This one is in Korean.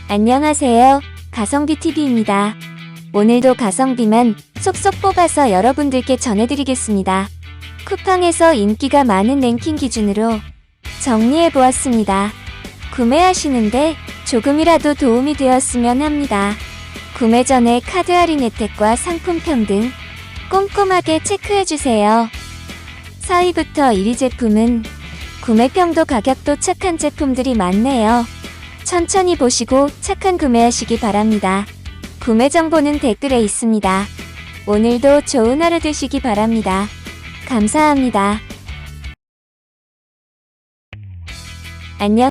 안녕하세요. 가성비TV입니다. 오늘도 가성비만 쏙쏙 뽑아서 여러분들께 전해드리겠습니다. 쿠팡에서 인기가 많은 랭킹 기준으로 정리해보았습니다. 구매하시는데 조금이라도 도움이 되었으면 합니다. 구매 전에 카드 할인 혜택과 상품 평등 꼼꼼하게 체크해주세요. 4위부터 1위 제품은 구매평도 가격도 착한 제품들이 많네요. 천천히 보시고 착한 구매하시기 바랍니다. 구매 정보는 댓글에 있습니다. 오늘도 좋은 하루 되시기 바랍니다. 감사합니다. 안녕.